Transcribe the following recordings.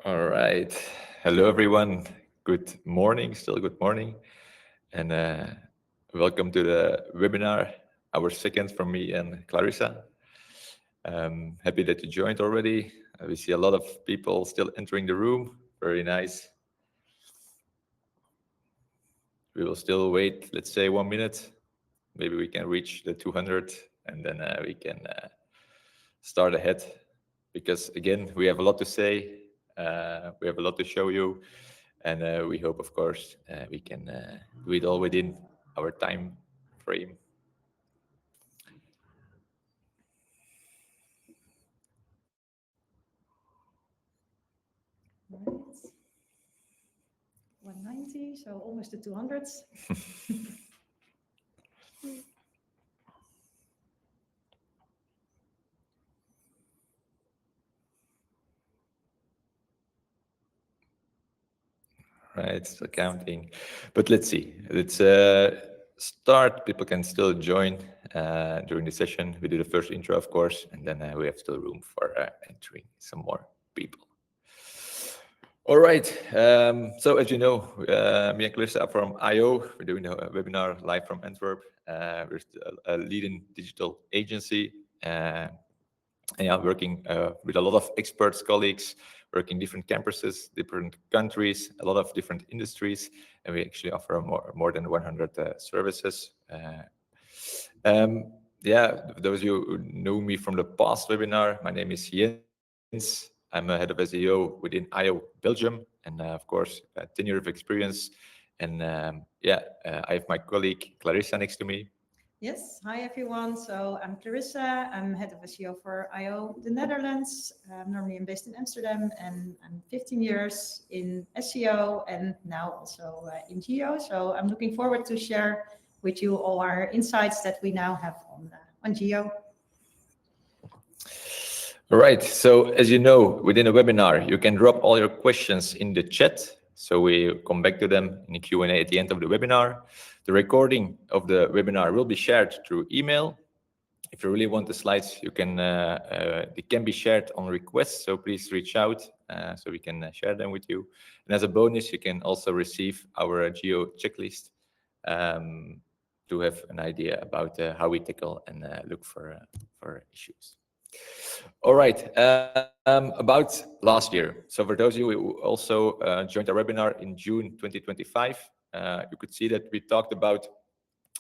All right. Hello, everyone. Good morning, still good morning. And welcome to the webinar, our second from me and Clarissa. Happy that you joined already. We see a lot of people still entering the room. Very nice. We will still wait, let's say 1 minute. Maybe we can reach the 200 and then we can start ahead. Because again, we have a lot to say. We have a lot to show you. And we hope, of course, we can do it all within our time frame. Right. 190, so almost the 200s. Right, still counting. But let's see. Let's start. People can still join during the session. We do the first intro, of course, and then we have still room for entering some more people. All right. So as you know, me and Clarissa are from IO. We're doing a webinar live from Antwerp. We're a leading digital agency. And yeah, working with a lot of experts, colleagues, working different campuses, different countries, a lot of different industries, and we actually offer more than 100 services. Yeah, those of you who know me from the past webinar, my name is Jens. I'm a head of SEO within IO Belgium, and of course, 10 years of experience. And yeah, I have my colleague Clarissa next to me. Yes, hi everyone. So I'm Clarissa. I'm head of SEO for IO, the Netherlands. Normally I'm based in Amsterdam and I'm 15 years in SEO and now also in GEO. So I'm looking forward to share with you all our insights that we now have on GEO. All right. So as you know, within a webinar, you can drop all your questions in the chat. So we come back to them in the Q&A at the end of the webinar. The recording of the webinar will be shared through email. If you really want the slides, you can they can be shared on request. So please reach out so we can share them with you. And as a bonus, you can also receive our GEO checklist to have an idea about how we tackle and look for issues. All right, about last year. So for those of you who also joined our webinar in June 2025, you could see that we talked about,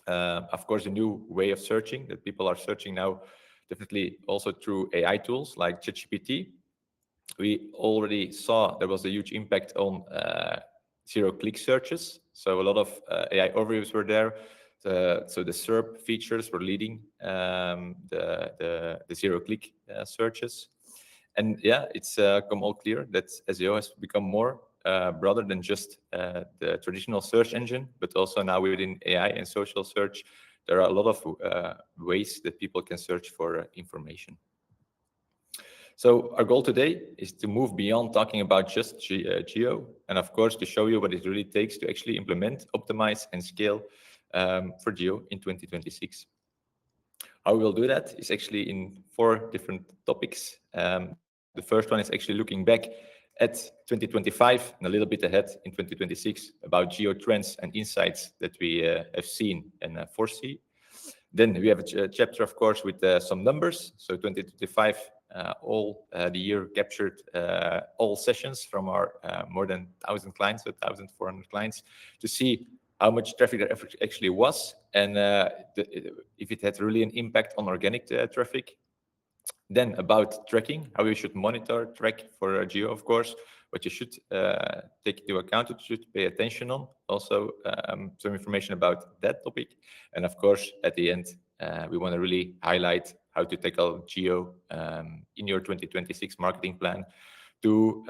of course, a new way of searching that people are searching now, definitely also through AI tools like ChatGPT. We already saw there was a huge impact on zero-click searches. So a lot of AI overviews were there. So the SERP features were leading the zero-click searches. And yeah, it's come all clear that SEO has become more broader than just the traditional search engine, but also now within AI and social search, there are a lot of ways that people can search for information. So our goal today is to move beyond talking about just GEO, and of course to show you what it really takes to actually implement, optimize, and scale for GEO in 2026. How we will do that is actually in 4 different topics. The first one is actually looking back at 2025 and a little bit ahead in 2026 about GEO trends and insights that we have seen and foresee. Then we have a chapter, of course, with some numbers. So 2025, all the year captured all sessions from our more than 1,000 clients, so 1,400 clients, to see how much traffic there actually was and if it had really an impact on organic traffic. Then about tracking, how you should monitor, track for GEO, of course, what you should take into account, what you should pay attention on. Also, some information about that topic. And of course, at the end, we want to really highlight how to tackle GEO in your 2026 marketing plan to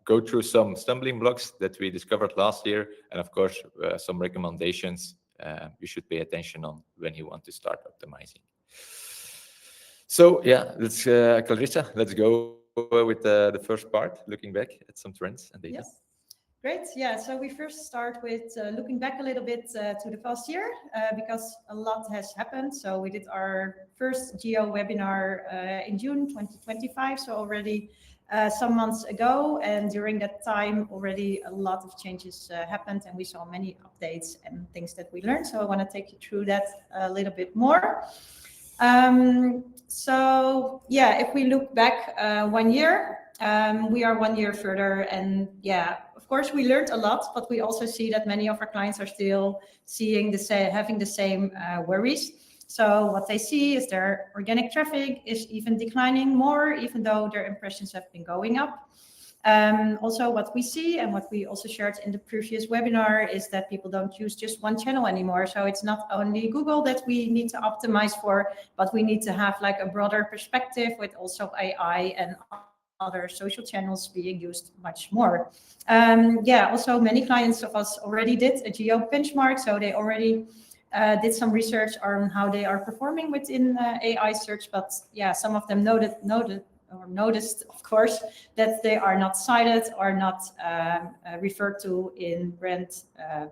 go through some stumbling blocks that we discovered last year. And of course, some recommendations you should pay attention on when you want to start optimizing. So yeah, let's Clarissa, let's go with the first part, looking back at some trends and data. Yes. Great. Yeah. So we first start with looking back a little bit to the past year because a lot has happened. So we did our first GEO webinar in June 2025. So already some months ago. And during that time, already a lot of changes happened and we saw many updates and things that we learned. So I want to take you through that a little bit more. So yeah, if we look back 1 year, we are 1 year further, and yeah, of course we learned a lot, but we also see that many of our clients are still seeing having the same worries. So what they see is their organic traffic is even declining more, even though their impressions have been going up. Also, what we see and what we also shared in the previous webinar is that people don't use just one channel anymore. So it's not only Google that we need to optimize for, but we need to have like a broader perspective with also AI and other social channels being used much more. Yeah, also many clients of us already did a geo benchmark, so they already did some research on how they are performing within AI search. But yeah, some of them noticed, of course, that they are not cited or not referred to in brand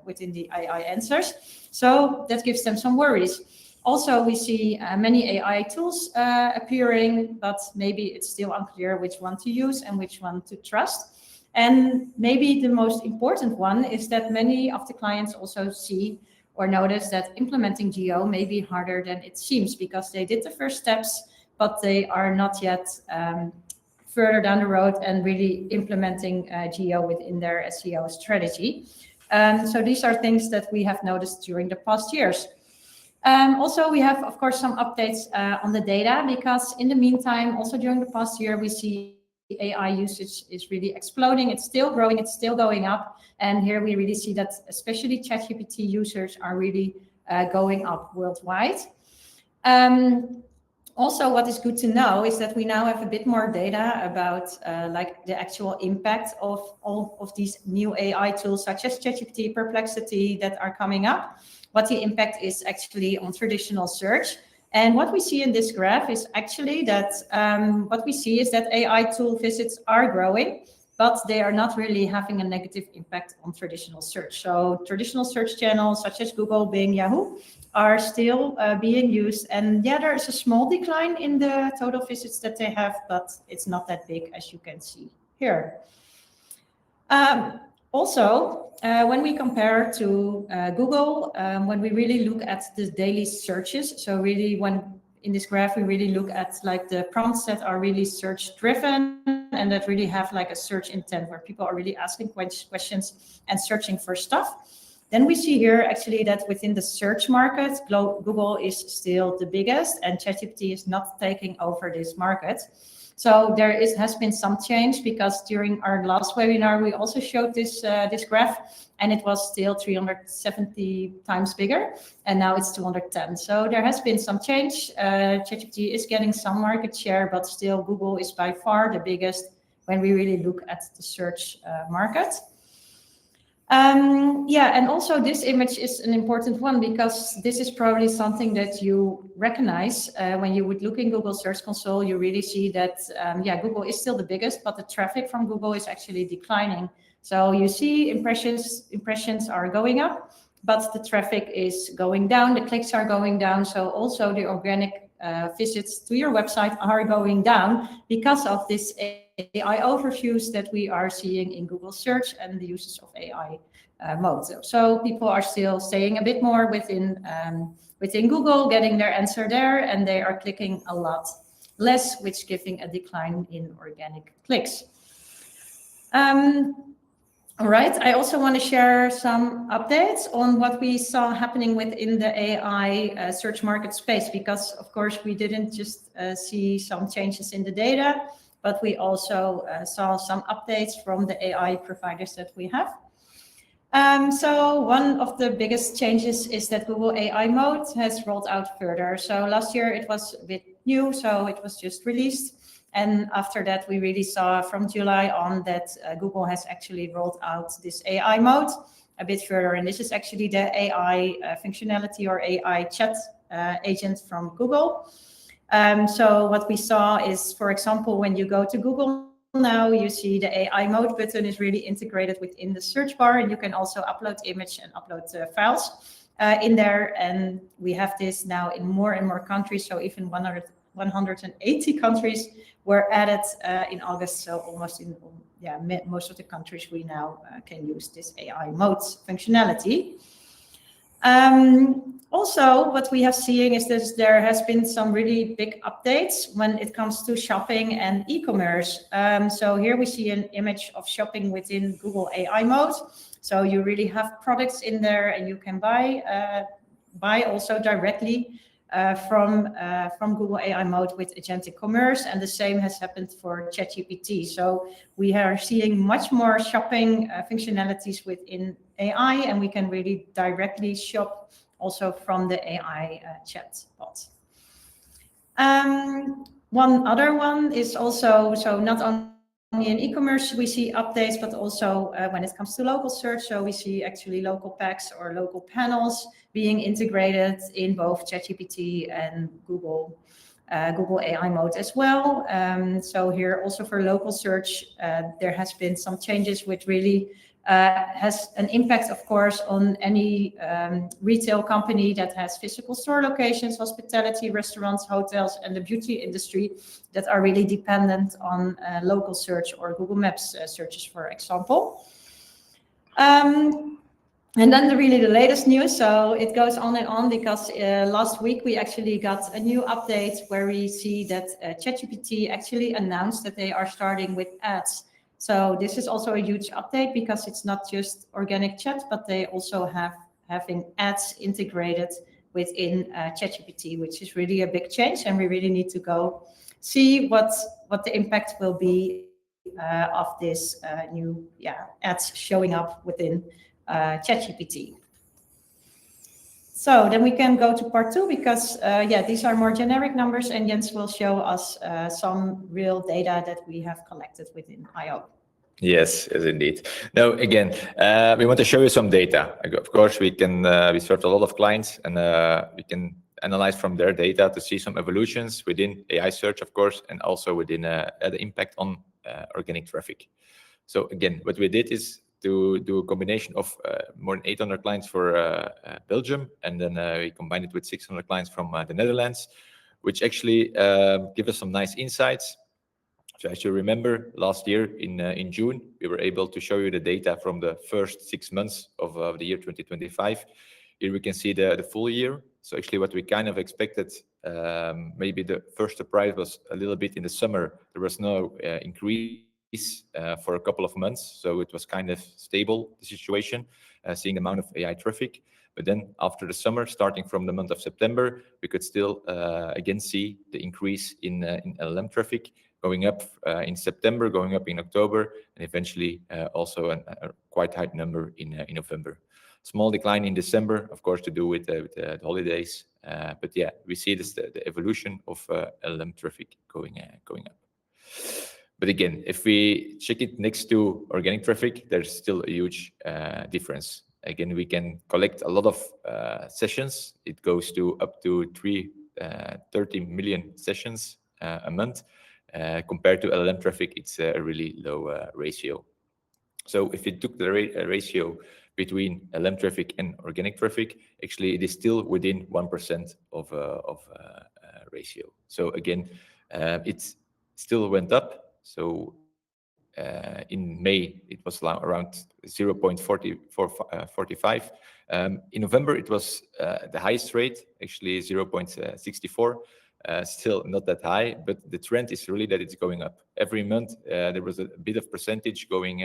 within the AI answers. So that gives them some worries. Also, we see many AI tools appearing, but maybe it's still unclear which one to use and which one to trust. And maybe the most important one is that many of the clients also see or notice that implementing GEO may be harder than it seems because they did the first steps, but they are not yet further down the road and really implementing GEO within their SEO strategy. So these are things that we have noticed during the past years. Also, we have, of course, some updates on the data because in the meantime, also during the past year, we see AI usage is really exploding. It's still growing, it's still going up. And here we really see that especially ChatGPT users are really going up worldwide. Also, what is good to know is that we now have a bit more data about like the actual impact of all of these new AI tools such as ChatGPT, Perplexity that are coming up, what the impact is actually on traditional search. And what we see in this graph is actually that what we see is that AI tool visits are growing, but they are not really having a negative impact on traditional search. So traditional search channels such as Google, Bing, Yahoo are still being used. And yeah, there is a small decline in the total visits that they have, but it's not that big as you can see here. Also, when we compare to Google, when we really look at the daily searches, so really when in this graph, we really look at like the prompts that are really search driven and that really have like a search intent where people are really asking questions and searching for stuff. Then we see here actually that within the search market, Google is still the biggest and ChatGPT is not taking over this market. So there has been some change because during our last webinar, we also showed this graph and it was still 370 times bigger and now it's 210. So there has been some change. ChatGPT is getting some market share, but still Google is by far the biggest when we really look at the search market. Yeah, and also this image is an important one because this is probably something that you recognize when you would look in Google Search Console. You really see that, yeah, Google is still the biggest, but the traffic from Google is actually declining. So you see impressions are going up, but the traffic is going down, the clicks are going down. So also the organic visits to your website are going down because of this AI overviews that we are seeing in Google search and the uses of AI mode. So people are still staying a bit more within Google, getting their answer there, and they are clicking a lot less, which giving a decline in organic clicks. All right, I also want to share some updates on what we saw happening within the AI search market space, because of course we didn't just see some changes in the data, but we also saw some updates from the AI providers that we have. So one of the biggest changes is that Google AI mode has rolled out further. So last year it was a bit new, so it was just released. And after that, we really saw from July on that Google has actually rolled out this AI mode a bit further. And this is actually the AI functionality or AI chat agent from Google. So what we saw is, for example, when you go to Google now, you see the AI mode button is really integrated within the search bar, and you can also upload image and upload files in there. And we have this now in more and more countries, so even 180 countries were added in August. So almost in most of the countries we now can use this AI mode functionality. Also, what we have seen is that there has been some really big updates when it comes to shopping and e-commerce. So here we see an image of shopping within Google AI mode. So you really have products in there, and you can buy also directly from Google AI mode with agentic commerce, and the same has happened for ChatGPT. So we are seeing much more shopping functionalities within AI, and we can really directly shop also from the AI chatbot. One other one is also, so not only in e-commerce we see updates, but also when it comes to local search. So we see actually local packs or local panels being integrated in both ChatGPT and Google AI mode as well. So here also for local search, there has been some changes which really has an impact, of course, on any retail company that has physical store locations, hospitality, restaurants, hotels, and the beauty industry that are really dependent on local search or Google Maps searches, for example. And then the latest news, so it goes on and on, because last week we actually got a new update where we see that ChatGPT actually announced that they are starting with ads. So this is also a huge update, because it's not just organic chat, but they also having ads integrated within ChatGPT, which is really a big change, and we really need to go see what the impact will be of this new ads showing up within ChatGPT. So then we can go to part 2, because these are more generic numbers, and Jens will show us some real data that we have collected within IO. Yes, indeed. Now, again, we want to show you some data. Of course, we serve a lot of clients, and we can analyze from their data to see some evolutions within AI search, of course, and also within the impact on organic traffic. So again, what we did is to do a combination of more than 800 clients for Belgium, and then we combined it with 600 clients from the Netherlands, which actually give us some nice insights. So as you remember, last year in June, we were able to show you the data from the first 6 months of the year 2025. Here we can see the full year. So actually what we kind of expected, maybe the first surprise was a little bit in the summer. There was no increase for a couple of months. So it was kind of stable, the situation, seeing the amount of AI traffic. But then after the summer, starting from the month of September, we could still again see the increase in LLM traffic, going up in September, going up in October, and eventually also a quite high number in November. Small decline in December, of course, to do with the holidays. But yeah, we see this the evolution of LLM traffic going up. But again, if we check it next to organic traffic, there's still a huge difference. Again, we can collect a lot of sessions. It goes to up to 30 million sessions a month. Compared to LLM traffic, it's a really low ratio. So if you took the ratio between LLM traffic and organic traffic, actually it is still within 1% of ratio. So again, it still went up. So in May, it was around 0.45. In November, it was the highest rate, actually 0.64. Still not that high, but the trend is really that it's going up. Every month, there was a bit of percentage going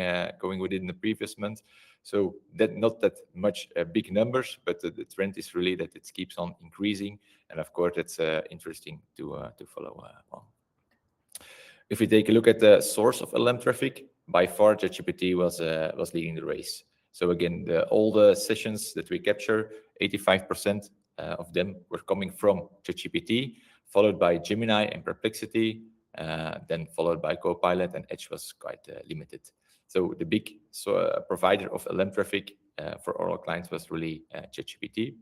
within the previous month. So that not that much big numbers, but the trend is really that it keeps on increasing. And of course, that's interesting to follow on. If we take a look at the source of LLM traffic, by far ChatGPT was leading the race. So again, all the sessions that we capture, 85% of them were coming from ChatGPT, followed by Gemini and Perplexity, then followed by Copilot, and Edge was quite limited. So the big provider of LLM traffic for all our clients was really ChatGPT.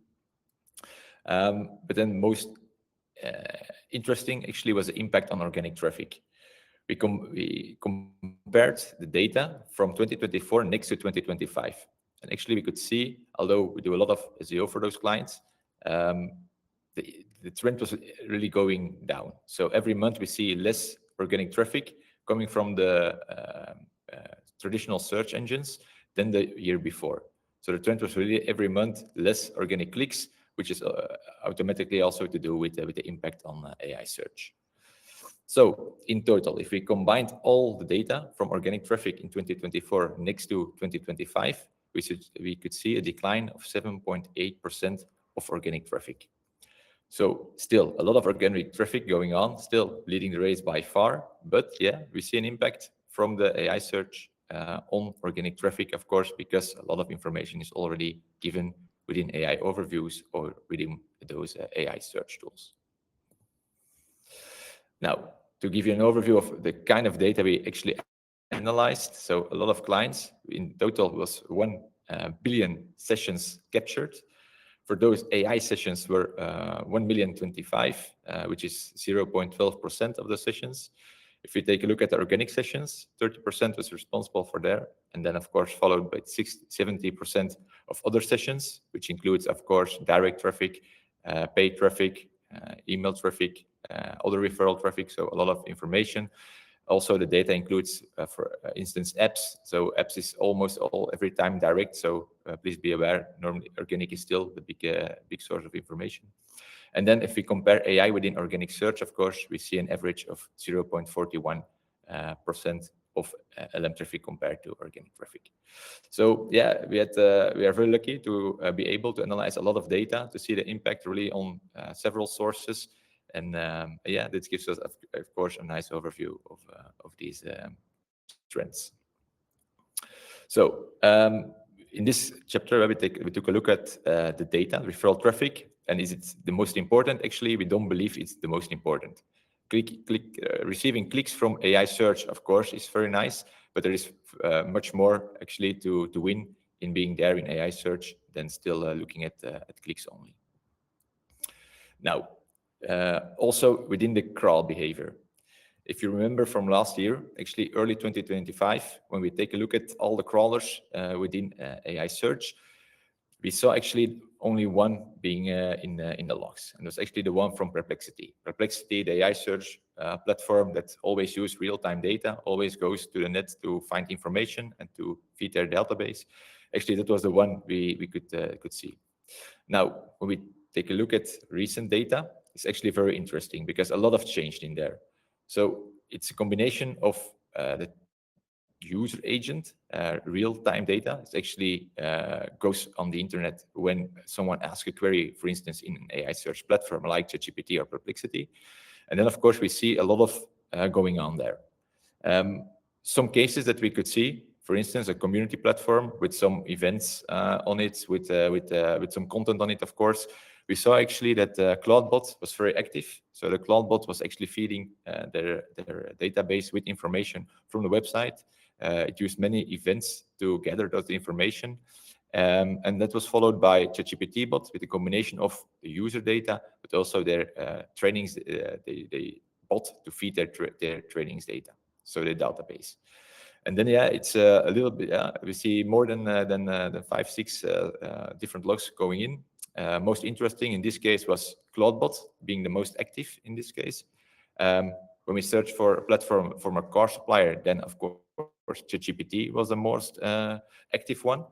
But then most interesting actually was the impact on organic traffic. we compared the data from 2024 next to 2025. And actually, we could see, although we do a lot of SEO for those clients, the trend was really going down. So every month we see less organic traffic coming from the traditional search engines than the year before. So the trend was really every month less organic clicks, which is automatically also to do with the impact on AI search. So in total, if we combined all the data from organic traffic in 2024 next to 2025, we could see a decline of 7.8% of organic traffic. So still a lot of organic traffic going on, still leading the race by far. But yeah, we see an impact from the AI search on organic traffic, of course, because a lot of information is already given within AI overviews or within those AI search tools. Now, to give you an overview of the kind of data we actually analyzed, so a lot of clients, in total was 1 billion sessions captured. For those AI sessions were 1,025,000, which is 0.12% of the sessions. If we take a look at the organic sessions, 30% was responsible for there, and then of course followed by 70% of other sessions, which includes of course direct traffic, paid traffic, email traffic, other referral traffic, so a lot of information. Also, the data includes, for instance, apps. So apps is almost every time direct. So please be aware, normally organic is still the big source of information. And then if we compare AI within organic search, of course, we see an average of 0.41% of LM traffic compared to organic traffic. So yeah, we are very lucky to be able to analyze a lot of data to see the impact really on several sources. And yeah, this gives us, of course, a nice overview of these trends. So in this chapter, we took a look at the data, referral traffic, and is it the most important? Actually, we don't believe it's the most important. Receiving clicks from AI search, of course, is very nice, but there is much more actually to win in being there in AI search than still looking at clicks only. Now, also within the crawl behavior. If you remember from last year, actually early 2025, when we take a look at all the crawlers within AI search, we saw actually only one being in the logs, and it was actually the one from Perplexity. Perplexity, the AI search platform that always uses real-time data, always goes to the net to find information and to feed their database. Actually, that was the one we could see. Now, when we take a look at recent data, it's actually very interesting because a lot of changed in there. So it's a combination of the user agent, real-time data. It actually goes on the internet when someone asks a query, for instance, in an AI search platform like ChatGPT or Perplexity. And then, of course, we see a lot of going on there. Some cases that we could see, for instance, a community platform with some events on it, with some content on it, of course. We saw actually that Cloudbot was very active. So the Cloudbot was actually feeding their database with information from the website. It used many events to gather that information. And that was followed by ChatGPT bot with a combination of the user data, but also their trainings, they bot to feed their trainings data, so the database. And then, yeah, it's a little bit, we see more than 5-6 different logs going in. Most interesting in this case was Cloudbot being the most active in this case. When we search for a platform from a car supplier, then of course ChatGPT was the most active one.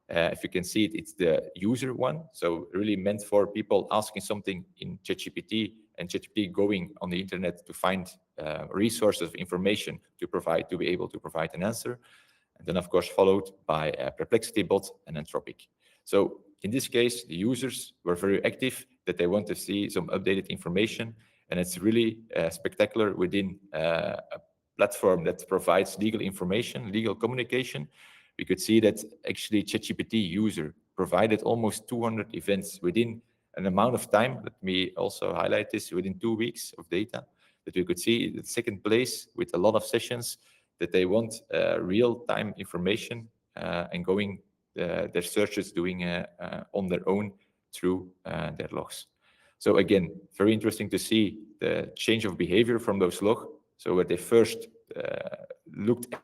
If you can see it, it's the user one. So really meant for people asking something in ChatGPT and ChatGPT going on the internet to find resources of information to be able to provide an answer. And then of course followed by Perplexity bot and Anthropic. So in this case, the users were very active, that they want to see some updated information. And it's really spectacular within a platform that provides legal information, legal communication. We could see that actually ChatGPT user provided almost 200 events within an amount of time. Let me also highlight this, within 2 weeks of data, that we could see the second place with a lot of sessions, that they want real-time information and going their searches doing on their own through their logs. So again, very interesting to see the change of behavior from those logs. So where they first looked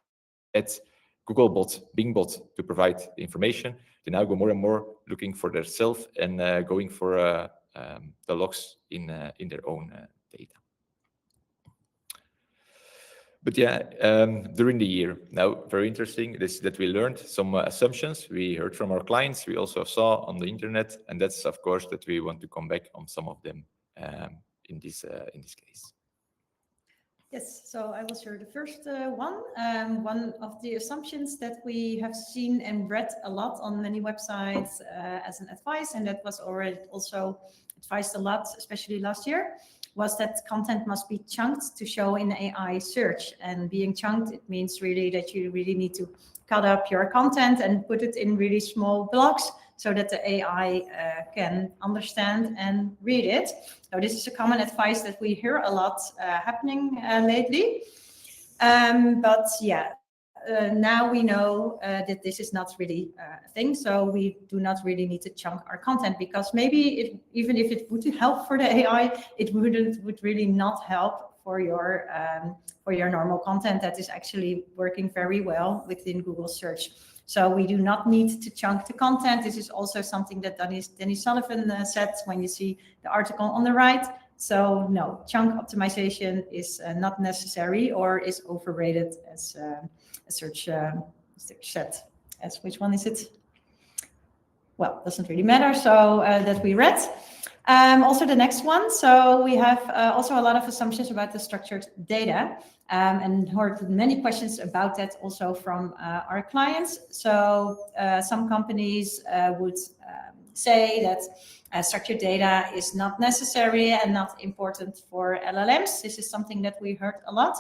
at Googlebot, Bingbot to provide the information. They now go more and more looking for their self and going for the logs in their own data. But yeah, during the year, now very interesting is that we learned some assumptions. We heard from our clients. We also saw on the internet, and that's of course that we want to come back on some of them in this case. Yes, so I will share the first one. One of the assumptions that we have seen and read a lot on many websites as an advice, and that was already also advised a lot, especially last year, was that content must be chunked to show in AI search. And being chunked, it means really that you really need to cut up your content and put it in really small blocks so that the AI can understand and read it. So this is a common advice that we hear a lot happening lately. But yeah, now we know that this is not really a thing. So we do not really need to chunk our content, because maybe even if it would help for the AI, it would really not help for your normal content that is actually working very well within Google search. So we do not need to chunk the content. This is also something that Dennis Sullivan said when you see the article on the right. So no, chunk optimization is not necessary or is overrated, as a search said. As which one is it? Well, doesn't really matter. So that we read. Also the next one. So we have also a lot of assumptions about the structured data, and heard many questions about that also from our clients. So some companies would say that structured data is not necessary and not important for LLMs. This is something that we heard a lot,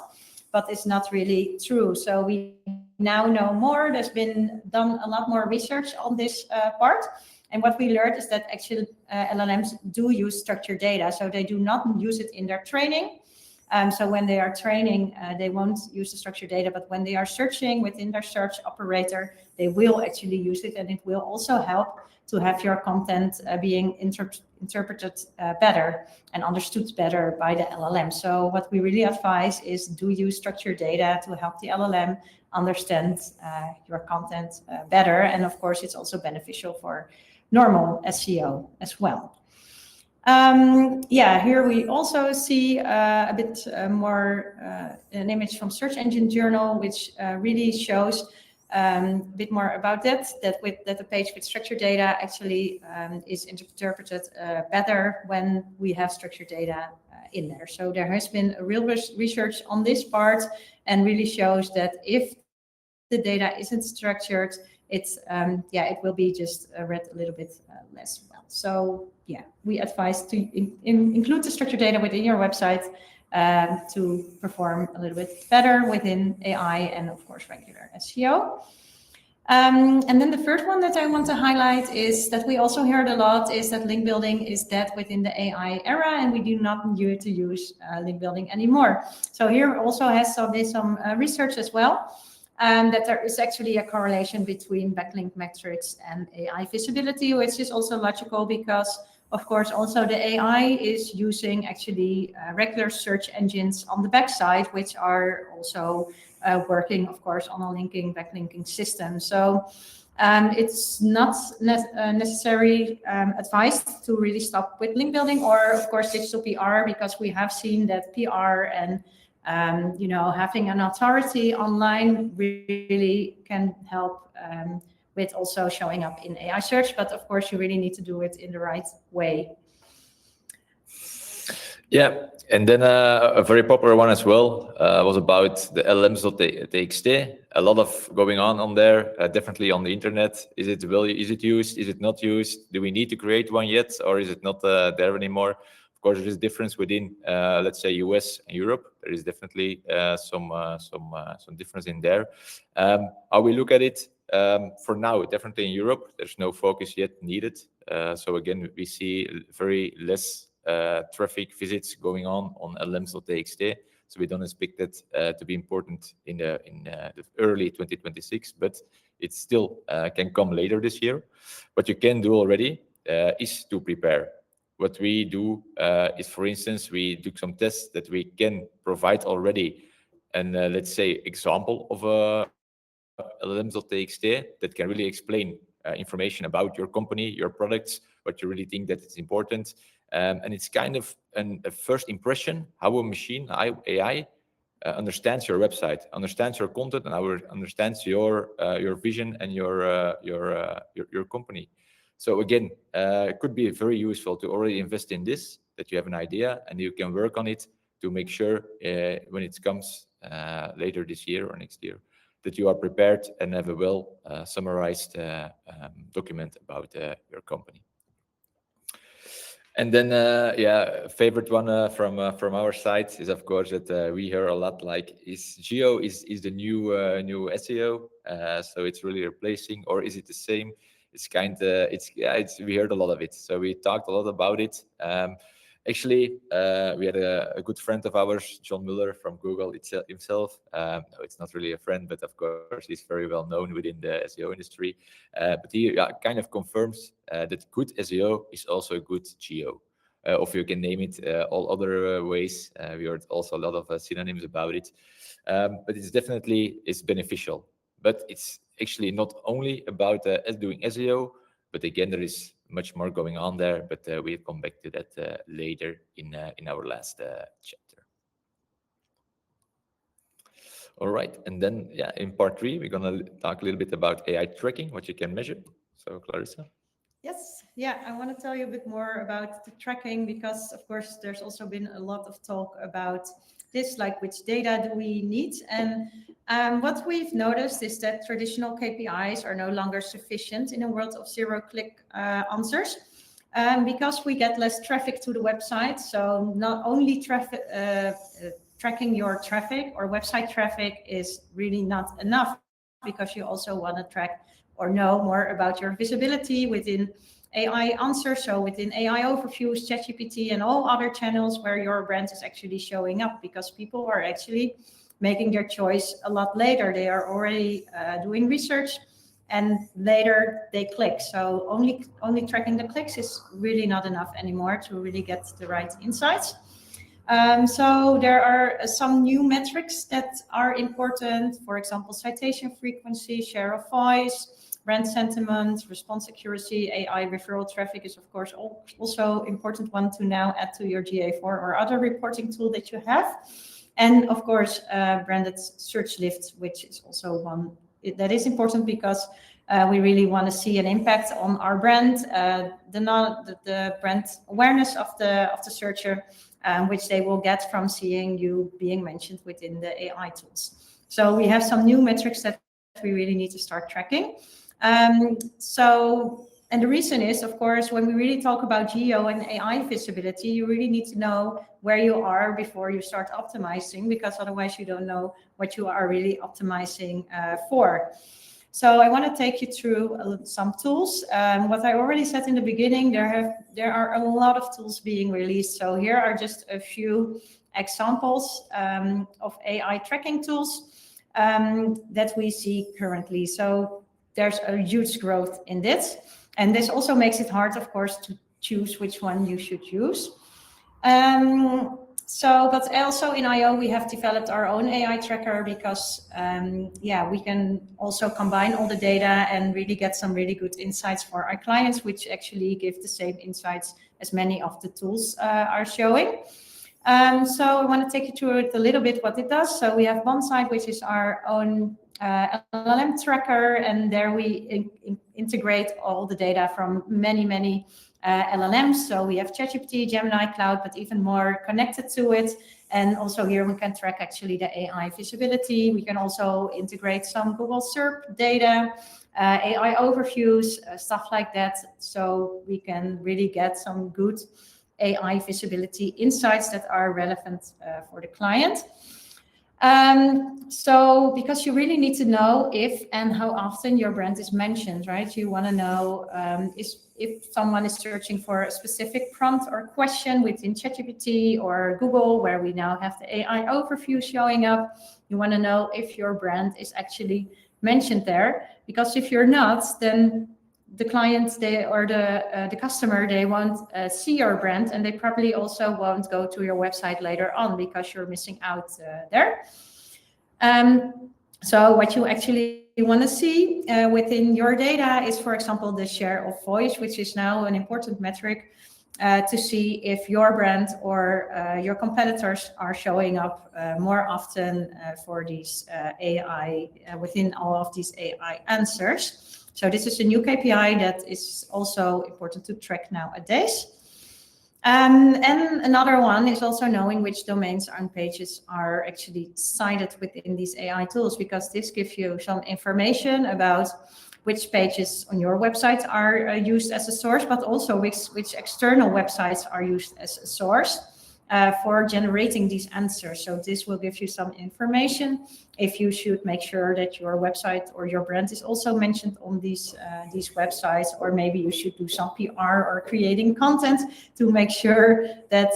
but it's not really true. So we now know more. There's been done a lot more research on this part. And what we learned is that actually LLMs do use structured data. So they do not use it in their training. So when they are training, they won't use the structured data, but when they are searching within their search operator, they will actually use it, and it will also help to have your content being interpreted better and understood better by the LLM. So what we really advise is do use structured data to help the LLM understand your content better. And of course, it's also beneficial for normal SEO as well. Yeah, here we also see a bit more an image from Search Engine Journal, which really shows a bit more about that the page with structured data actually is interpreted better when we have structured data in there. So there has been a real research on this part, and really shows that if the data isn't structured, it's it will be just read a little bit less well. So yeah, we advise to include the structured data within your website to perform a little bit better within AI and of course regular SEO. And then the third one that I want to highlight is that we also heard a lot is that link building is dead within the AI era, and we do not need to use link building anymore. So here also has some research as well. That there is actually a correlation between backlink metrics and AI visibility, which is also logical because, of course, also the AI is using actually regular search engines on the backside, which are also working, of course, on a backlinking system. So it's not necessary advised to really stop with link building or, of course, digital PR, because we have seen that PR and having an authority online really can help with also showing up in AI search. But of course, you really need to do it in the right way. Yeah, and then a very popular one as well was about the LLMs.txt. A lot of going on there, definitely on the internet. Is it used? Is it not used? Do we need to create one yet, or is it not there anymore? Of course, there is difference within, let's say, US and Europe. There is definitely some difference in there. How we look at it for now, definitely in Europe, there's no focus yet needed. So again, we see very less traffic visits going on LLMs.txt. So we don't expect that to be important in the early 2026, but it still can come later this year. What you can do already is to prepare. What we do is, for instance, we do some tests that we can provide already let's say, example of a LLMs.txt that can really explain information about your company, your products, what you really think that is important. And it's kind of a first impression how a machine, how AI understands your website, understands your content, and understands your vision and your company. So again, it could be very useful to already invest in this, that you have an idea and you can work on it to make sure when it comes later this year or next year, that you are prepared and have a well summarized document about your company. And then, favorite one from our side is, of course, that we hear a lot, like, is GEO is the new SEO? So it's really replacing, or is it the same? It's we heard a lot of it. So we talked a lot about it. Actually, we had a good friend of ours, John Muller from Google himself. No, it's not really a friend, but of course, he's very well known within the SEO industry. But he kind of confirms that good SEO is also a good GEO. Or if you can name it all other ways. We heard also a lot of synonyms about it. But it's beneficial. But it's actually not only about doing SEO, but again, there is much more going on there, but we'll come back to that later in our last chapter. All right, and then in part 3, we're gonna talk a little bit about AI tracking, what you can measure. So Clarissa. Yes, I want to tell you a bit more about the tracking, because of course there's also been a lot of talk about this, like which data do we need. And what we've noticed is that traditional KPIs are no longer sufficient in a world of zero-click answers, because we get less traffic to the website. So not only tracking your traffic or website traffic is really not enough, because you also want to track or know more about your visibility within AI answers, so within AI overviews, ChatGPT, and all other channels where your brand is actually showing up, because people are actually making their choice a lot later. They are already doing research, and later they click. So only tracking the clicks is really not enough anymore to really get the right insights. So there are some new metrics that are important. For example, citation frequency, share of voice, brand sentiment, response accuracy. AI referral traffic is, of course, also important one to now add to your GA4 or other reporting tool that you have. And of course, branded search lift, which is also one that is important, because we really want to see an impact on our brand, the brand awareness of the searcher, which they will get from seeing you being mentioned within the AI tools. So we have some new metrics that we really need to start tracking. And the reason is, of course, when we really talk about GEO and AI visibility, you really need to know where you are before you start optimizing, because otherwise you don't know what you are really optimizing for. So I want to take you through some tools. What I already said in the beginning, there are a lot of tools being released. So here are just a few examples of AI tracking tools that we see currently. So there's a huge growth in this. And this also makes it hard, of course, to choose which one you should use. But also in IO, we have developed our own AI tracker, because, we can also combine all the data and really get some really good insights for our clients, which actually give the same insights as many of the tools are showing. So I want to take you through it a little bit what it does. So we have one side, which is our own LLM tracker, and there we integrate all the data from many LLMs. So we have ChatGPT, Gemini, Cloud, but even more connected to it. And also here we can track actually the AI visibility. We can also integrate some Google SERP data, AI overviews, stuff like that. So we can really get some good AI visibility insights that are relevant for the client. So because you really need to know if and how often your brand is mentioned, right? You want to know if someone is searching for a specific prompt or question within ChatGPT or Google, where we now have the AI overview showing up. You want to know if your brand is actually mentioned there, because if you're not, then the client or the customer, they won't see your brand, and they probably also won't go to your website later on, because you're missing out there. So what you actually want to see within your data is, for example, the share of voice, which is now an important metric to see if your brand or your competitors are showing up more often for these AI within all of these AI answers. So this is a new KPI that is also important to track nowadays. And another one is also knowing which domains and pages are actually cited within these AI tools, because this gives you some information about which pages on your website are used as a source, but also which external websites are used as a source for generating these answers. So this will give you some information if you should make sure that your website or your brand is also mentioned on these websites, or maybe you should do some PR or creating content to make sure that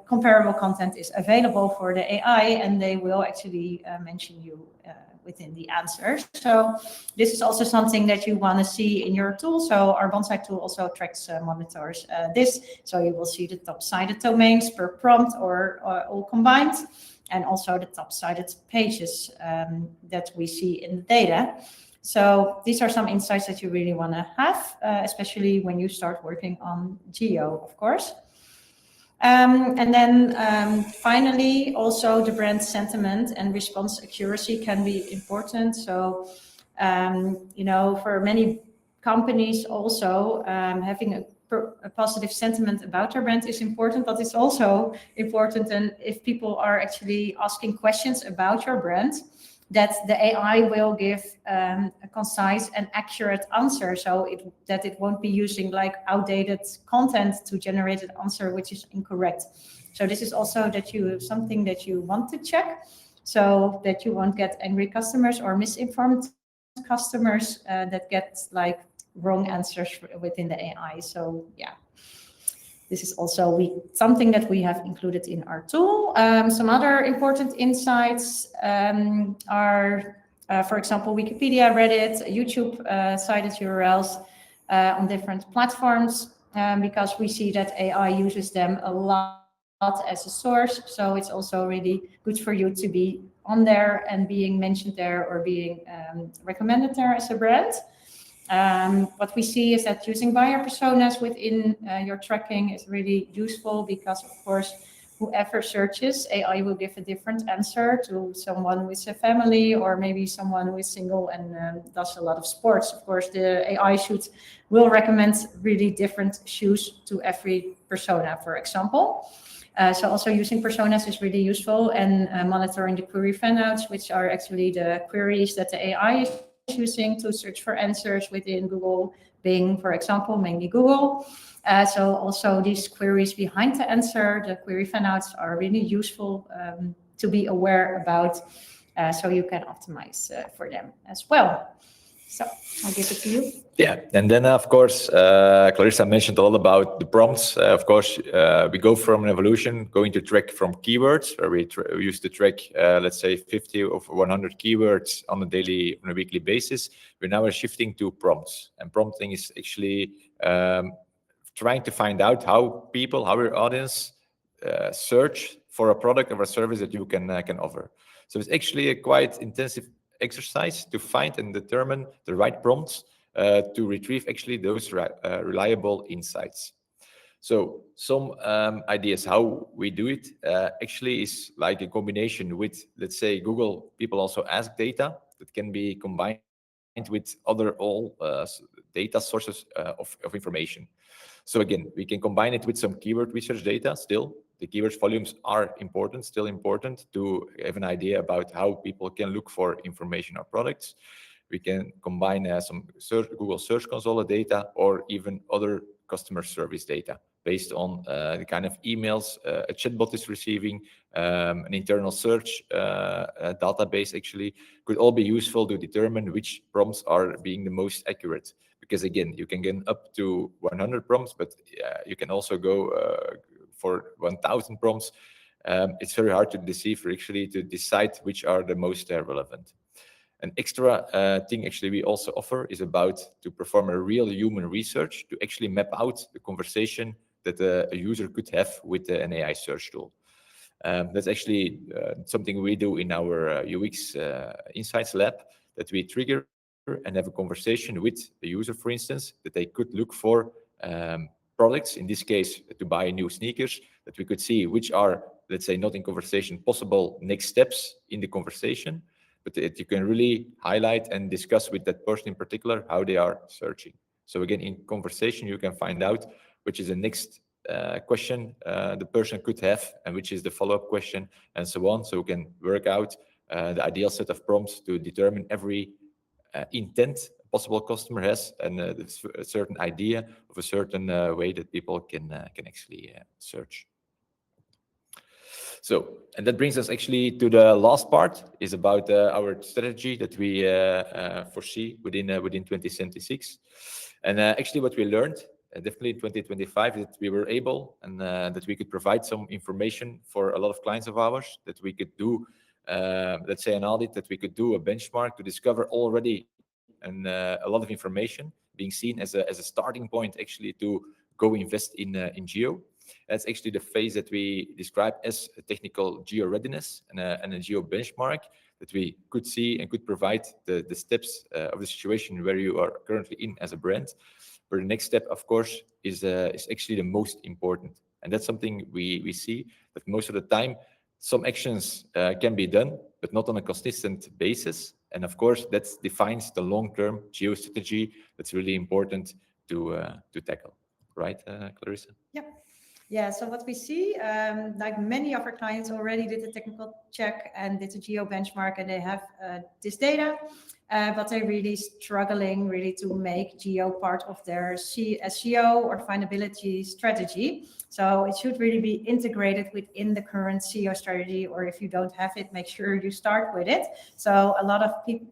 comparable content is available for the AI, and they will actually mention you within the answers. So this is also something that you want to see in your tool. So our Bonsai tool also tracks, monitors this. So you will see the top-sided domains per prompt or all combined, and also the top-sided pages that we see in the data. So these are some insights that you really want to have, especially when you start working on GEO, of course. And then finally, also the brand sentiment and response accuracy can be important. So, for many companies also having a positive sentiment about their brand is important, but it's also important, and if people are actually asking questions about your brand, that the AI will give a concise and accurate answer, so that it won't be using like outdated content to generate an answer which is incorrect. So this is also something that you want to check, so that you won't get angry customers or misinformed customers that get like wrong answers within the AI. So yeah. This is also something that we have included in our tool. Some other important insights are, for example, Wikipedia, Reddit, YouTube cited URLs on different platforms, because we see that AI uses them a lot as a source. So it's also really good for you to be on there and being mentioned there, or being recommended there as a brand. What we see is that using buyer personas within your tracking is really useful, because of course, whoever searches, AI will give a different answer to someone with a family, or maybe someone who is single and does a lot of sports. Of course, the AI will recommend really different shoes to every persona, for example. So also using personas is really useful, and monitoring the query fanouts, which are actually the queries that the AI is using to search for answers within Google, Bing, for example, mainly Google. So also these queries behind the answer, the query fanouts, are really useful to be aware about, so you can optimize for them as well. So I'll give it to you. Yeah, and then of course, Clarissa mentioned all about the prompts. Of course, we go from an evolution going to track from keywords, where we used to track, let's say, 50 or 100 keywords on a weekly basis. We're now shifting to prompts, and prompting is actually trying to find out how your audience search for a product or a service that you can offer. So it's actually a quite intensive exercise to find and determine the right prompts to retrieve actually those reliable insights. So some ideas how we do it actually is like a combination with, let's say, Google. People also ask data that can be combined with other data sources of information. So again, we can combine it with some keyword research data still. The keywords volumes are still important to have an idea about how people can look for information or products. We can combine some Google Search Console data, or even other customer service data based on the kind of emails a chatbot is receiving, an internal search database actually could all be useful to determine which prompts are being the most accurate. Because again, you can get up to 100 prompts, but you can also go for 1,000 prompts. It's very hard to decide which are the most relevant. An extra thing actually we also offer is about to perform a real human research to actually map out the conversation that a user could have with an AI search tool. That's actually something we do in our UX Insights Lab, that we trigger and have a conversation with the user, for instance, that they could look for products, in this case, to buy new sneakers, that we could see which are, let's say, not in conversation, possible next steps in the conversation, but that you can really highlight and discuss with that person in particular how they are searching. So again, in conversation, you can find out which is the next question the person could have, and which is the follow-up question, and so on. So we can work out the ideal set of prompts to determine every intent a possible customer has, and a certain idea of a certain way that people can actually search. So, and that brings us actually to the last part, is about our strategy that we foresee within 2076. And actually what we learned, definitely in 2025, that we were able, and that we could provide some information for a lot of clients of ours, that we could do, let's say, an audit, that we could do a benchmark to discover already and a lot of information being seen as a starting point actually to go invest in GEO. That's actually the phase that we describe as a technical GEO readiness and a GEO benchmark, that we could see and could provide the steps of the situation where you are currently in as a brand. But the next step, of course, is actually the most important. And that's something we see, that most of the time, some actions can be done, but not on a consistent basis. And of course, that defines the long-term GEO strategy that's really important to tackle. Right, Clarissa? Yep. Yeah, so what we see, like many of our clients already did a technical check and did a GEO benchmark, and they have this data, but they're really struggling really to make GEO part of their SEO or findability strategy. So it should really be integrated within the current SEO strategy, or if you don't have it, make sure you start with it. So a lot of people,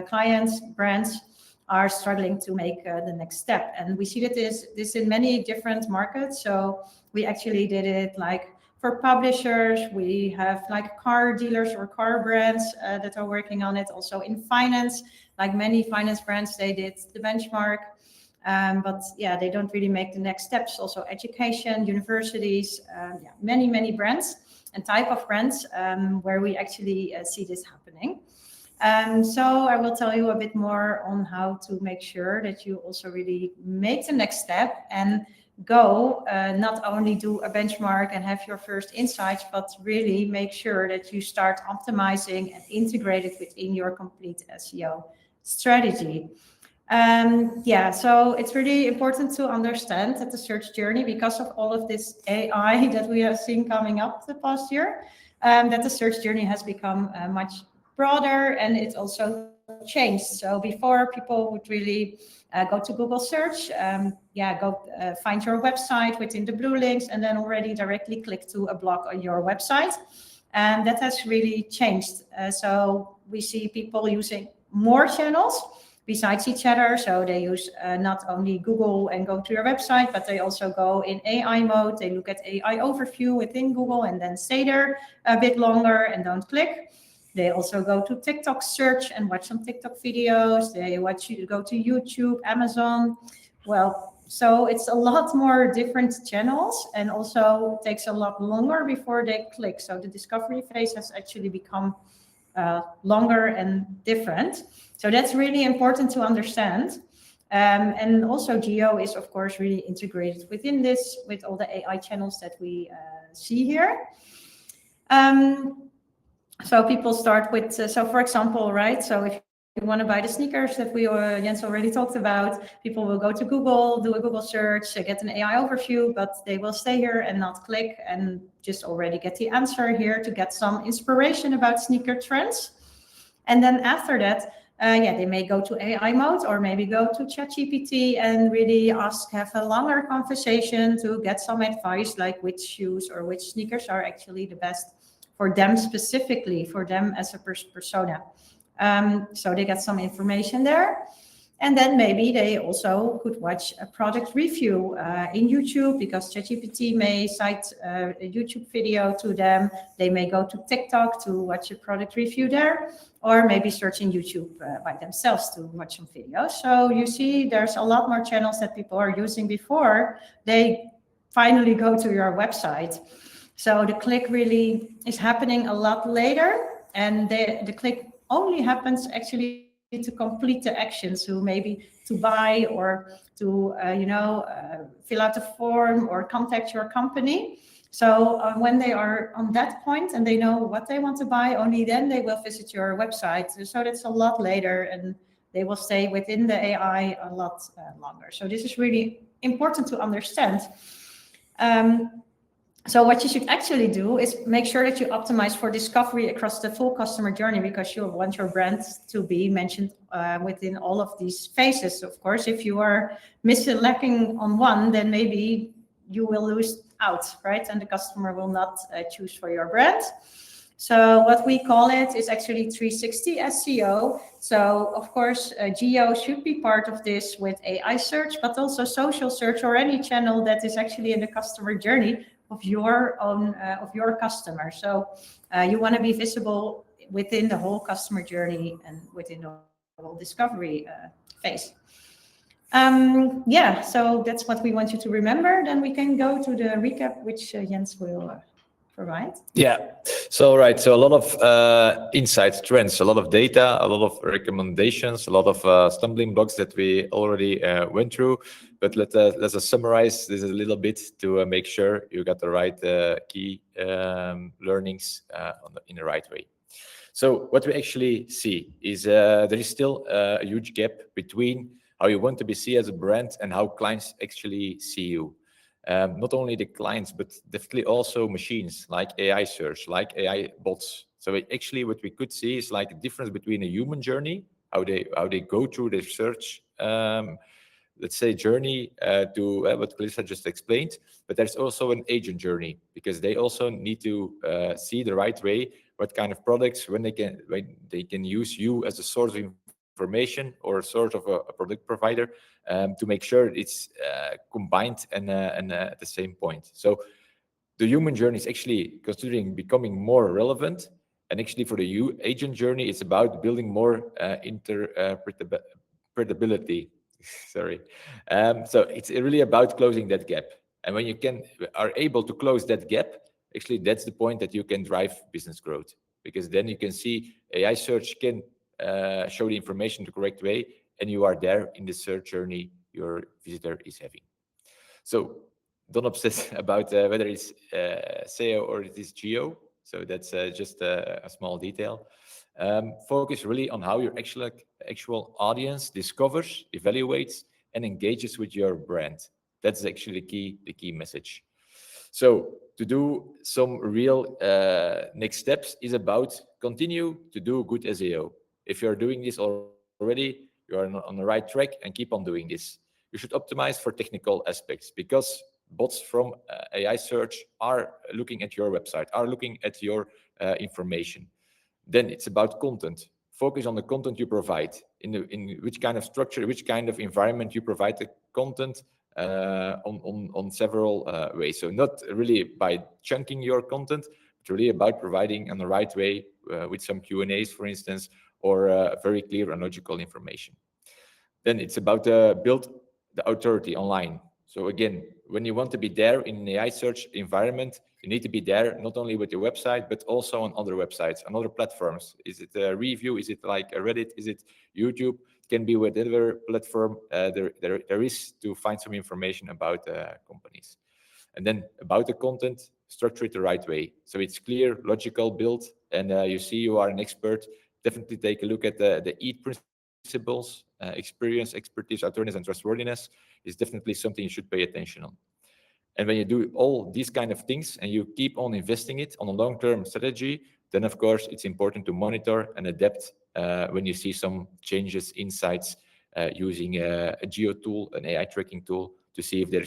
clients, brands are struggling to make the next step. And we see that this in many different markets. So we actually did it like for publishers. We have like car dealers or car brands that are working on it. Also in finance, like many finance brands, they did the benchmark. But yeah, they don't really make the next steps. Also education, universities, many brands and type of brands where we actually see this happening. So I will tell you a bit more on how to make sure that you also really make the next step and go, not only do a benchmark and have your first insights, but really make sure that you start optimizing and integrate it within your complete SEO strategy. So it's really important to understand that the search journey, because of all of this AI that we have seen coming up the past year, that the search journey has become much broader, and it's also changed. So before, people would really go to Google search, find your website within the blue links, and then already directly click to a blog on your website. And that has really changed. So we see people using more channels besides each other. So they use not only Google and go to your website, but they also go in AI mode. They look at AI overview within Google and then stay there a bit longer and don't click. They also go to TikTok search and watch some TikTok videos. They go to YouTube, Amazon. Well, so it's a lot more different channels, and also takes a lot longer before they click. So the discovery phase has actually become longer and different. So that's really important to understand. And also GEO is, of course, really integrated within this with all the AI channels that we see here. So people start with, so for example, right? So if you want to buy the sneakers that we Jens already talked about, people will go to Google, do a Google search, get an AI overview, but they will stay here and not click and just already get the answer here to get some inspiration about sneaker trends. And then after that, they may go to AI mode, or maybe go to ChatGPT and really have a longer conversation to get some advice, like which shoes or which sneakers are actually the best for them specifically, for them as a persona. So they get some information there. And then maybe they also could watch a product review in YouTube, because ChatGPT may cite a YouTube video to them. They may go to TikTok to watch a product review there, or maybe search in YouTube by themselves to watch some videos. So you see, there's a lot more channels that people are using before they finally go to your website. So the click really is happening a lot later, and the click only happens actually to complete the action. So maybe to buy or to fill out a form or contact your company. So when they are on that point and they know what they want to buy, only then they will visit your website. So that's a lot later, and they will stay within the AI a lot longer. So this is really important to understand. So what you should actually do is make sure that you optimize for discovery across the full customer journey, because you want your brand to be mentioned within all of these phases. Of course, if you are lacking on one, then maybe you will lose out, right? And the customer will not choose for your brand. So what we call it is actually 360 SEO. So of course, GEO should be part of this with AI search, but also social search or any channel that is actually in the customer journey of your own of your customer. So you want to be visible within the whole customer journey and within the whole discovery phase. Yeah, so that's what we want you to remember. Then we can go to the recap, which Jens will provide. Yeah. So, right. So a lot of insights, trends, a lot of data, a lot of recommendations, a lot of stumbling blocks that we already went through. But let's summarize this a little bit to make sure you got the right key learnings in the right way. So what we actually see is there is still a huge gap between how you want to be seen as a brand and how clients actually see you. Not only the clients, but definitely also machines like AI search, like AI bots. So actually what we could see is like a difference between a human journey, how they go through the search, let's say journey to what Clarissa just explained, but there's also an agent journey, because they also need to see the right way what kind of products, when they can use you as a source of information or a sort of a product provider to make sure it's combined and at the same point. So the human journey is actually considering becoming more relevant, and actually for the agent journey, it's about building more interpretability. Sorry. So it's really about closing that gap. And when you are able to close that gap, actually that's the point that you can drive business growth, because then you can see AI search can show the information the correct way, and you are there in the search journey your visitor is having. So don't obsess about whether it's SEO or it is GEO. So that's just a small detail. Focus really on how your actual audience discovers, evaluates, and engages with your brand. That's actually the key message. So to do some real next steps is about continue to do good SEO. If you're doing this already, you are on the right track, and keep on doing this. You should optimize for technical aspects, because bots from AI search are looking at your website, are looking at your information. Then it's about content. Focus on the content you provide, in which kind of structure, which kind of environment you provide the content on several ways. So not really by chunking your content, but really about providing in the right way with some Q&As, for instance, or very clear and logical information. Then it's about build the authority online. So again, when you want to be there in an AI search environment, you need to be there not only with your website, but also on other websites, on other platforms. Is it a review? Is it like a Reddit? Is it YouTube? It can be whatever platform there is to find some information about companies. And then about the content, structure it the right way. So it's clear, logical, built, and you see you are an expert. Definitely take a look at the EAT principles, experience, expertise, awareness, and trustworthiness is definitely something you should pay attention on. And when you do all these kind of things and you keep on investing it on a long-term strategy, then of course it's important to monitor and adapt when you see some changes, insights, using a GEO tool, an AI tracking tool, to see if there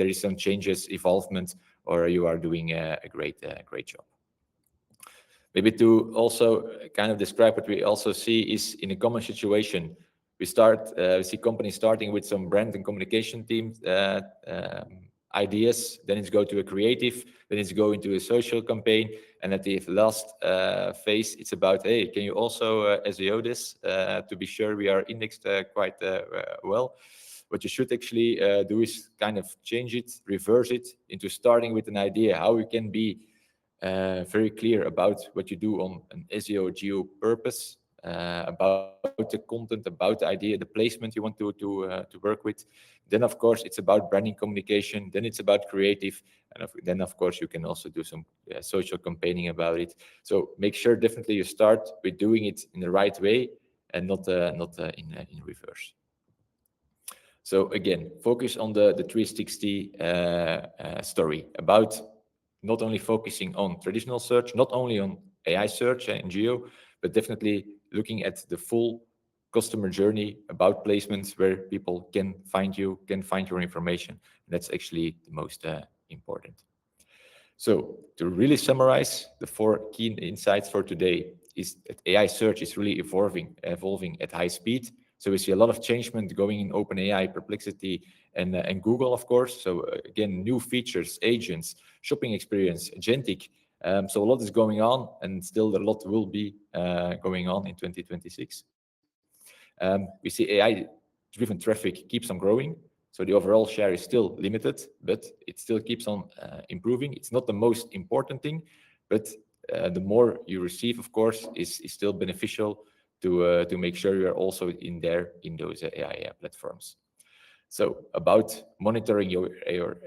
is some changes, evolvement, or you are doing a great job. Maybe to also kind of describe what we also see is in a common situation, we see companies starting with some brand and communication teams ideas, then it's go to a creative, then it's go into a social campaign, and at the last phase, it's about, hey, can you also SEO this to be sure we are indexed quite well? What you should actually do is kind of change it, reverse it into starting with an idea, how you can be very clear about what you do on an SEO GEO purpose, about the content, about the idea, the placement you want to work with. Then, of course, it's about branding communication. Then it's about creative, and then, of course, you can also do some social campaigning about it. So make sure definitely you start with doing it in the right way and not in reverse. So again, focus on the 360 story about not only focusing on traditional search, not only on AI search and GEO, but definitely looking at the full customer journey about placements where people can find you, can find your information. That's actually the most important. So to really summarize, the 4 key insights for today is that AI search is really evolving at high speed. So we see a lot of changement going in OpenAI, Perplexity, and Google, of course. So again, new features, agents, shopping experience, agentic. So a lot is going on, and still a lot will be going on in 2026. We see AI-driven traffic keeps on growing. So the overall share is still limited, but it still keeps on improving. It's not the most important thing, but the more you receive, of course, is still beneficial to make sure you're also in those AI platforms. So about monitoring your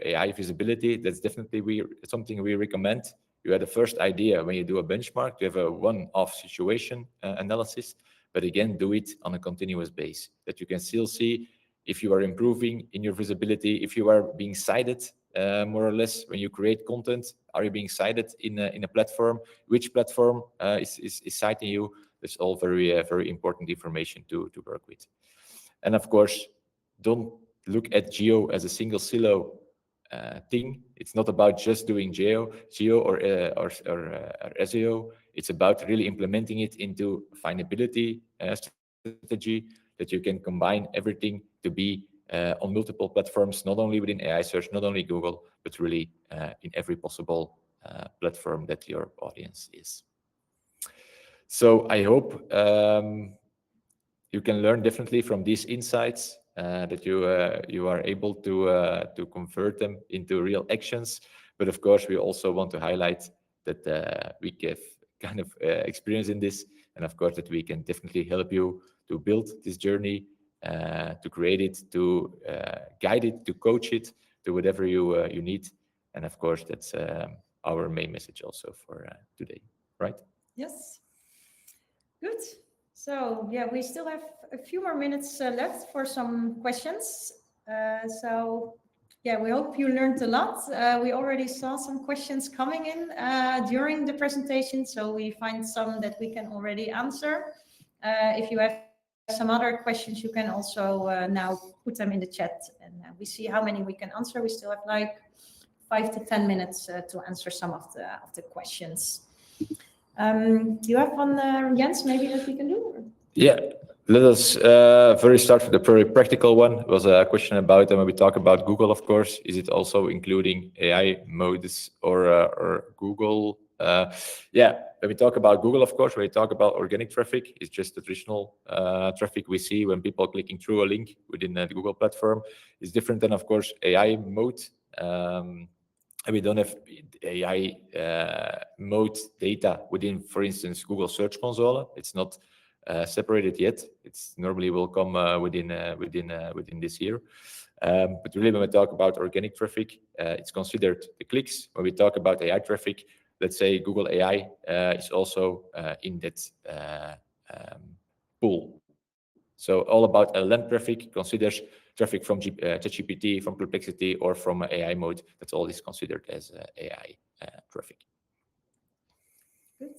AI visibility, that's definitely something we recommend. You had a first idea when you do a benchmark, you have a one-off situation analysis, but again, do it on a continuous base, that you can still see if you are improving in your visibility, if you are being cited more or less when you create content. Are you being cited in a platform? Which platform is citing you? That's all very important information to work with. And of course, don't look at GEO as a single silo thing. It's not about just doing GEO or SEO. It's about really implementing it into a findability strategy, that you can combine everything to be on multiple platforms, not only within AI search, not only Google, but really in every possible platform that your audience is. So I hope you can learn definitely from these insights, that you are able to convert them into real actions. But of course, we also want to highlight that we have kind of experience in this, and of course that we can definitely help you to build this journey, to create it, to guide it, to coach it, to whatever you need. And of course, that's our main message also for today, right? Yes. Good. So yeah, we still have a few more minutes left for some questions. So yeah, we hope you learned a lot. We already saw some questions coming in during the presentation, so we find some that we can already answer. If you have some other questions, you can also now put them in the chat, and we see how many we can answer. We still have like 5 to 10 minutes to answer some of the questions. You have one, Jens, maybe that we can do? Yeah, let us start with the very practical one. It was a question about, when we talk about Google, of course, is it also including AI modes or Google? Yeah, when we talk about Google, of course, when we talk about organic traffic, it's just the traditional traffic we see when people are clicking through a link within the Google platform. It's different than, of course, AI mode. And we don't have AI mode data within, for instance, Google Search Console. It's not separated yet. It's normally will come within this year. But really, when we talk about organic traffic, it's considered the clicks. When we talk about AI traffic, let's say Google AI is also in that pool. So all about LLM traffic considers traffic from ChatGPT, from Perplexity, or from AI mode. That's all is considered as AI traffic. Good.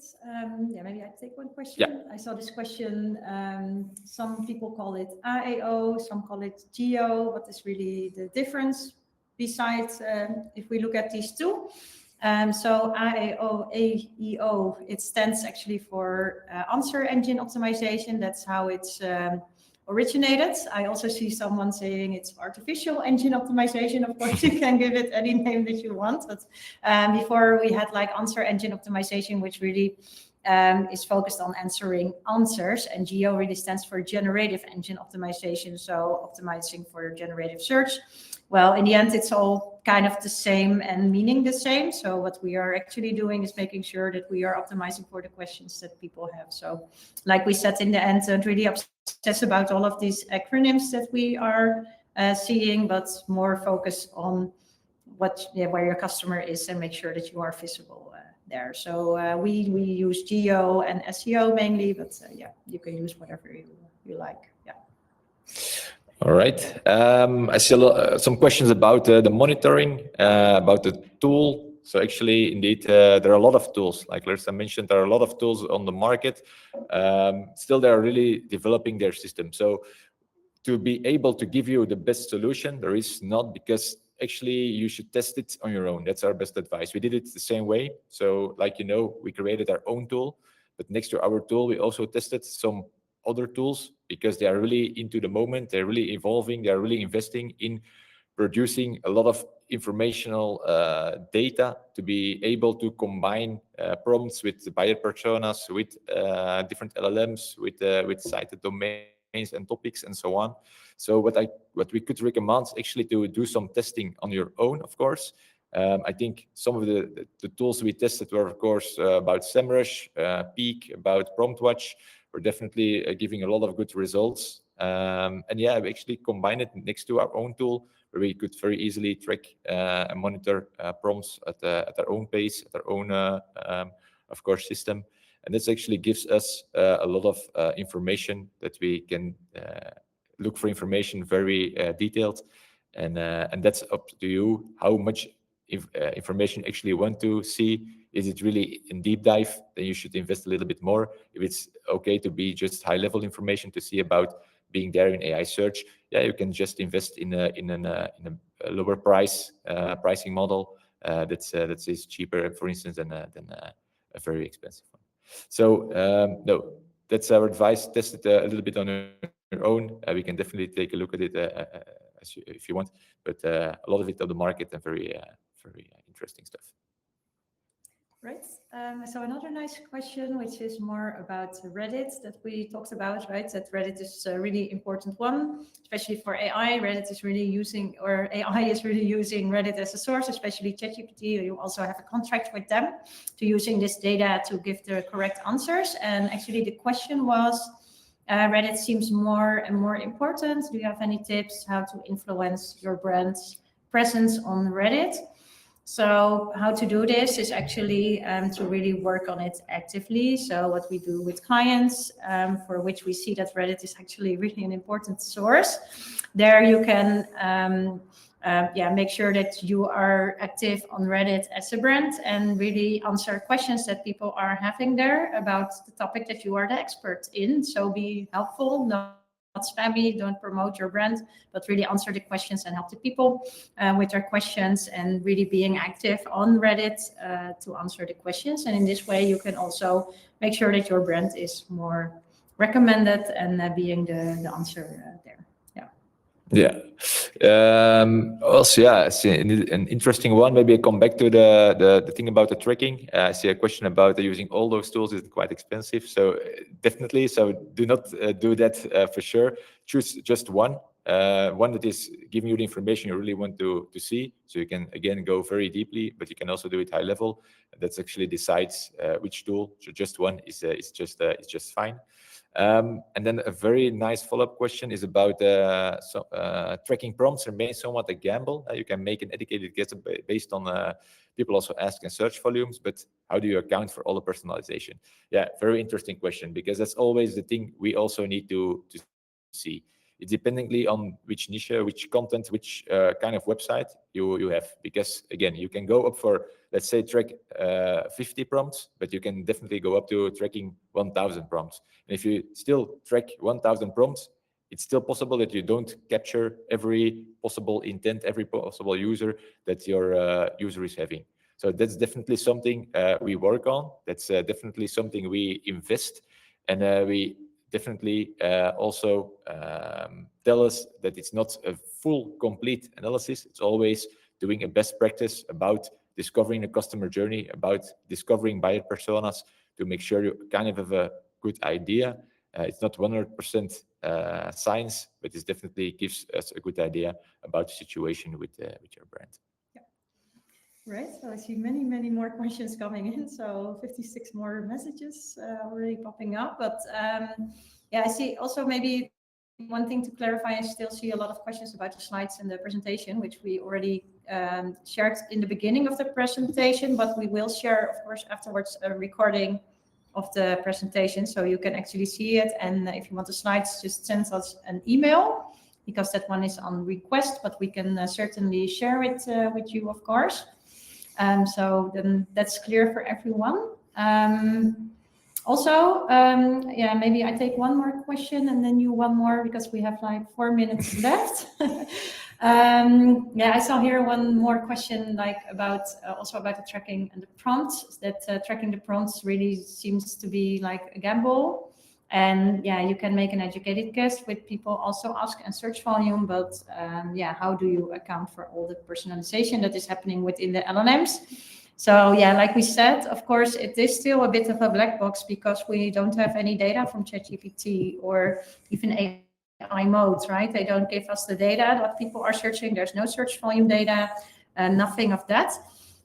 Yeah, maybe I take one question. Yeah. I saw this question. Some people call it AEO, some call it GEO. What is really the difference besides if we look at these two? So AEO, it stands actually for answer engine optimization. That's how it's originated. I also see someone saying it's artificial engine optimization. Of course, you can give it any name that you want. But before we had like answer engine optimization, which really is focused on answering answers, and GEO really stands for Generative Engine Optimization, so optimizing for generative search. Well, in the end, it's all kind of the same and meaning the same. So what we are actually doing is making sure that we are optimizing for the questions that people have. So like we said in the end, don't really obsess about all of these acronyms that we are seeing, but more focus on where your customer is and make sure that you are visible there. So we use GEO and SEO mainly, but yeah, you can use whatever you like. Yeah. All right. I see some questions about the monitoring, about the tool. So actually, indeed, there are a lot of tools. Like Larissa mentioned, there are a lot of tools on the market. Still, they are really developing their system. So to be able to give you the best solution, there is not, because actually you should test it on your own. That's our best advice. We did it the same way. So like, we created our own tool, but next to our tool, we also tested some other tools because they are really into the moment. They're really evolving. They're really investing in producing a lot of informational data to be able to combine prompts with buyer personas, with different LLMs, with cited domains and topics and so on. So what we could recommend is actually to do some testing on your own, of course. I think some of the tools we tested were, of course, about SEMrush, Peak, about PromptWatch. We're definitely giving a lot of good results. And yeah, we actually combined it next to our own tool, where we could very easily track and monitor prompts at our own pace, at our own, of course, system. And this actually gives us a lot of information that we can look for information very detailed. And that's up to you how much information actually you want to see. Is it really in deep dive? Then you should invest a little bit more. If it's okay to be just high level information to see about being there in AI search, yeah, you can just invest in a lower pricing model that is cheaper, for instance, than a very expensive one. So no, that's our advice. Test it a little bit on your own. We can definitely take a look at it if you want, but a lot of it on the market and very interesting stuff. Right. So another nice question, which is more about Reddit that we talked about, right? That Reddit is a really important one, especially for AI. Reddit is really using, or AI is really using Reddit as a source, especially ChatGPT. You also have a contract with them to using this data to give the correct answers. And actually the question was, Reddit seems more and more important. Do you have any tips how to influence your brand's presence on Reddit? So how to do this is actually to really work on it actively. So what we do with clients, for which we see that Reddit is actually really an important source. There you can make sure that you are active on Reddit as a brand and really answer questions that people are having there about the topic that you are the expert in. So be helpful, not spammy, don't promote your brand, but really answer the questions and help the people with their questions, and really being active on Reddit to answer the questions. And in this way, you can also make sure that your brand is more recommended and being the answer there. Yeah. Also, yeah, it's an interesting one. Maybe I come back to the thing about the tracking. I see a question about using all those tools is quite expensive. So definitely, so do not do that for sure. Choose just one that is giving you the information you really want to see. So you can, again, go very deeply, but you can also do it high level. That's actually decides which tool. So just one is just fine. And then a very nice follow-up question is about tracking prompts remains somewhat a gamble. You can make an educated guess based on people also ask and search volumes, but how do you account for all the personalization? Yeah, very interesting question, because that's always the thing we also need to see. It's dependingly on which niche, which content, which kind of website you have. Because again, you can go up for, let's say, track 50 prompts, but you can definitely go up to tracking 1,000 prompts. And if you still track 1,000 prompts, it's still possible that you don't capture every possible intent, every possible user that your user is having. So that's definitely something we work on. That's definitely something we invest, and we definitely also tell us that it's not a full, complete analysis. It's always doing a best practice about discovering the customer journey, about discovering buyer personas, to make sure you kind of have a good idea. It's not 100% science, but it definitely gives us a good idea about the situation with your brand. Right, so I see many, many more questions coming in. So 56 more messages already popping up. But yeah, I see also maybe one thing to clarify, I still see a lot of questions about the slides in the presentation, which we already shared in the beginning of the presentation, but we will share, of course, afterwards a recording of the presentation so you can actually see it. And if you want the slides, just send us an email, because that one is on request, but we can certainly share it with you, of course. So then that's clear for everyone. Also, yeah, maybe I take one more question and then you one more, because we have like 4 minutes left. Yeah, I saw here one more question, like about also about the tracking and the prompts. That tracking the prompts really seems to be like a gamble. And yeah, you can make an educated guess with people also ask and search volume, but yeah, how do you account for all the personalization that is happening within the LLMs? So yeah, like we said, of course, it is still a bit of a black box because we don't have any data from ChatGPT or even AI modes, right? They don't give us the data what people are searching. There's no search volume data, nothing of that.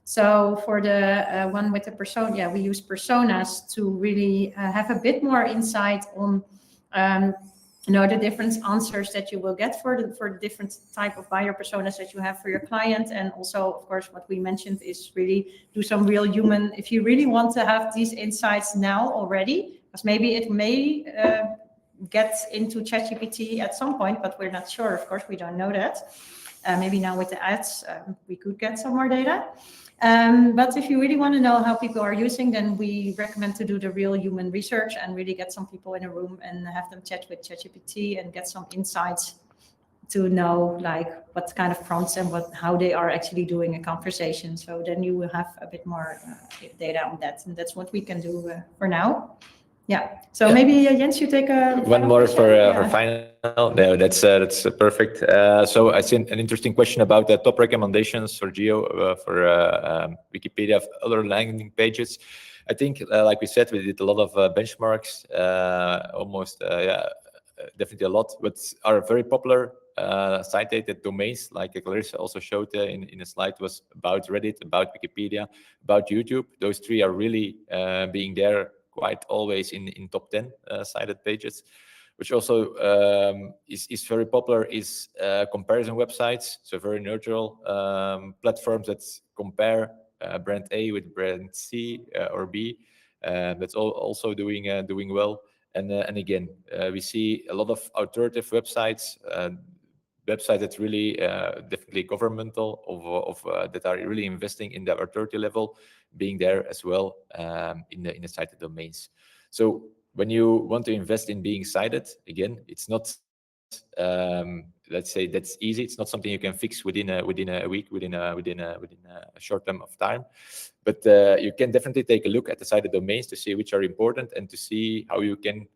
So for the one with the persona, yeah, we use personas to really have a bit more insight on the different answers that you will get for the different type of buyer personas that you have for your client. And also, of course, what we mentioned is really do some real human, if you really want to have these insights now already, because maybe it may get into ChatGPT at some point, but we're not sure. Of course, we don't know that. Maybe now with the ads, we could get some more data. But if you really want to know how people are using, then we recommend to do the real human research and really get some people in a room and have them chat with ChatGPT and get some insights to know like what kind of prompts and how they are actually doing a conversation. So then you will have a bit more data on that, and that's what we can do for now. Yeah. So maybe Jens, you take one more for final. No, that's perfect. So I see an interesting question about the top recommendations for GEO for Wikipedia of other landing pages. I think, like we said, we did a lot of benchmarks, almost, definitely a lot, but are very popular cited domains, like Clarissa also showed in a slide, was about Reddit, about Wikipedia, about YouTube. Those three are really being there quite always in top 10 cited pages. Which also is very popular is comparison websites, so very neutral platforms that compare brand A with brand C or B. That's also doing well. And again, we see a lot of authoritative websites, websites that really definitely governmental of that are really investing in the authority level, being there as well in the cited domains. So when you want to invest in being cited, again, it's not let's say that's easy. It's not something you can fix within a week, within a short term of time. But you can definitely take a look at the cited domains to see which are important and to see how you can,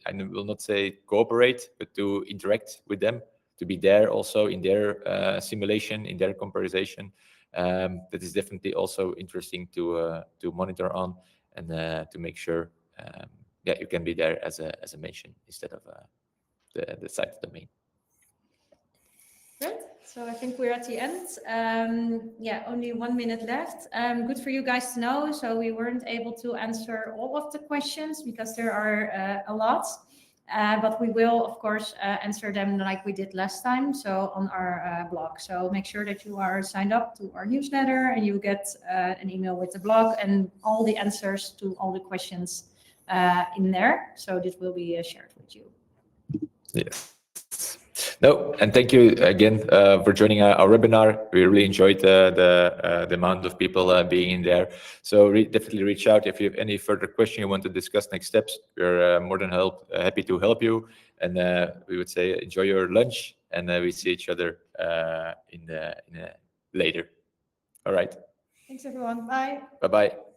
I will not say cooperate, but to interact with them, to be there also in their simulation, in their comparison. That is definitely also interesting to monitor on and to make sure that you can be there as a mention instead of the site domain. Great. So I think we're at the end. Yeah, only 1 minute left. Good for you guys to know. So we weren't able to answer all of the questions because there are a lot. But we will, of course, answer them like we did last time, so on our blog. So make sure that you are signed up to our newsletter and you get an email with the blog and all the answers to all the questions in there. So this will be shared with you. Yes. No, and thank you again for joining our webinar. We really enjoyed the amount of people being in there. So definitely reach out if you have any further question you want to discuss next steps. We're more than happy to help you. And we would say enjoy your lunch, and we see each other in later. All right. Thanks, everyone. Bye. Bye-bye.